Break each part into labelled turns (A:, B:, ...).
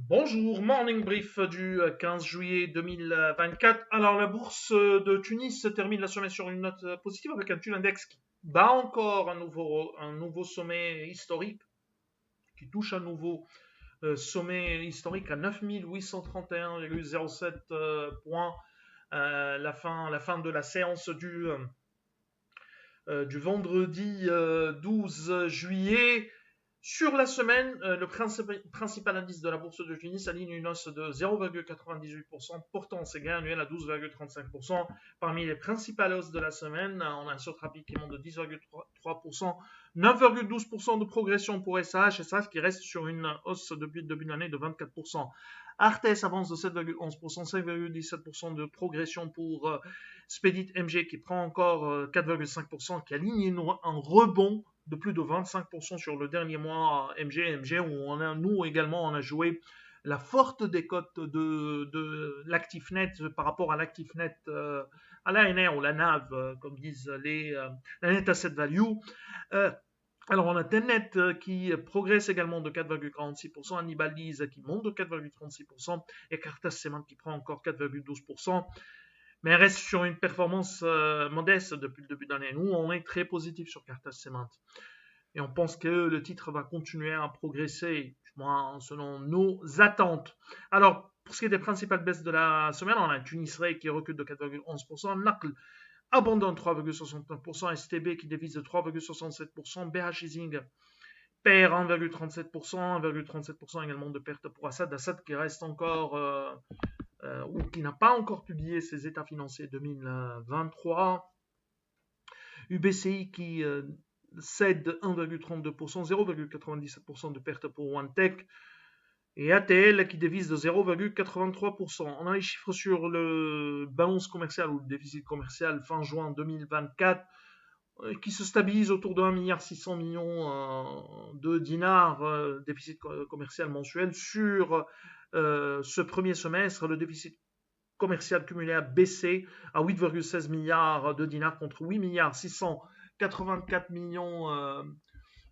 A: Bonjour, morning brief du 15 juillet 2024. Alors, la bourse de Tunis se termine la semaine sur une note positive avec un Thule Index qui bat encore un nouveau sommet historique, qui touche un nouveau sommet historique à 9831,07 points. La fin de la séance du vendredi 12 juillet. Sur la semaine, le principal indice de la bourse de Tunis aligne une hausse de 0,98%, portant ses gains annuels à 12,35%. Parmi les principales hausses de la semaine, on a un saut rapide qui monte de 10,3%, 9,12% de progression pour SH qui reste sur une hausse depuis le début de l'année de 24%. Artes avance de 7,11%, 5,17% de progression pour Spedit MG qui prend encore 4,5%, qui aligne un rebond de plus de 25% sur le dernier mois MG où nous également on a joué la forte décote de l'actif net par rapport à l'actif net à l'ANR ou la NAV comme disent la net asset value. Alors, on a Telnet qui progresse également de 4,46%, Hannibal Lease qui monte de 4,36% et Cartas Cement qui prend encore 4,12%. Mais elle reste sur une performance modeste depuis le début de l'année. Nous, on est très positif sur Cartas Cement. Et on pense que le titre va continuer à progresser, selon nos attentes. Alors, pour ce qui est des principales baisses de la semaine, on a Tunis Ray qui recule de 4,11%, Naql abandonne 3,69%, STB qui dévise de 3,67%, BH Leasing perd 1,37%, 1,37% également de perte pour Assad qui reste encore ou qui n'a pas encore publié ses états financiers 2023. UBCI qui cède 1,32%, 0,97% de perte pour OneTech. Et ATL qui dévise de 0,83%. On a les chiffres sur le balance commercial ou le déficit commercial fin juin 2024 qui se stabilise autour de 1,6 milliard de dinars déficit commercial mensuel. Sur ce premier semestre, le déficit commercial cumulé a baissé à 8,16 milliards de dinars contre 8 milliards 684 millions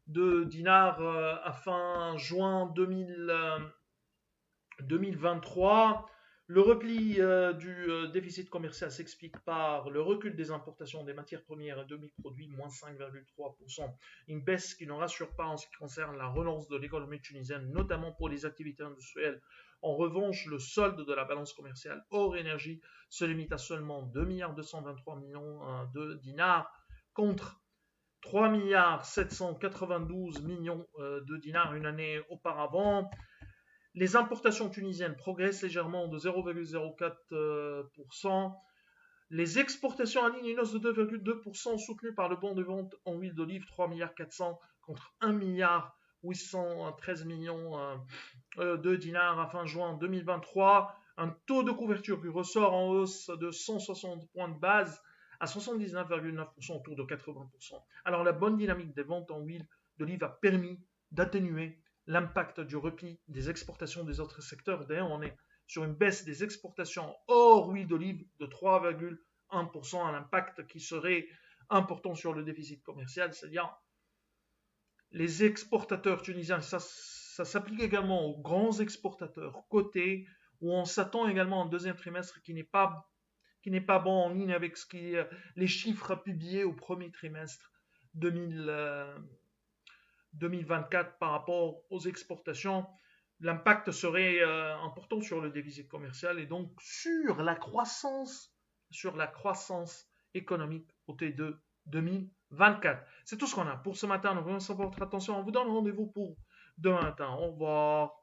A: de dinars à fin juin 2023. Le repli du déficit commercial s'explique par le recul des importations des matières premières et demi-produits, moins 5,3%. Une baisse qui ne rassure pas en ce qui concerne la relance de l'économie tunisienne, notamment pour les activités industrielles. En revanche, le solde de la balance commerciale hors énergie se limite à seulement 2 223 millions de dinars contre 3 792 millions de dinars une année auparavant. Les importations tunisiennes progressent légèrement de 0,04%. Les exportations alignent une hausse de 2,2% soutenues par le bon de vente en huile d'olive, 3 milliards 400 contre 1 milliard 813 millions de dinars à fin juin 2023. Un taux de couverture qui ressort en hausse de 160 points de base à 79,9% autour de 80%. Alors la bonne dynamique des ventes en huile d'olive a permis d'atténuer l'impact du repli des exportations des autres secteurs. D'ailleurs, on est sur une baisse des exportations hors huile d'olive de 3,1%, un impact qui serait important sur le déficit commercial, c'est-à-dire les exportateurs tunisiens, ça s'applique également aux grands exportateurs cotés, où on s'attend également à un deuxième trimestre qui n'est pas bon en ligne avec les chiffres publiés au premier trimestre 2024 par rapport aux exportations. L'impact serait important sur le déficit commercial et donc sur la croissance économique au T2 2024. C'est tout ce qu'on a pour ce matin. Nous remercions pour votre attention. On vous donne rendez-vous pour demain matin. Au revoir.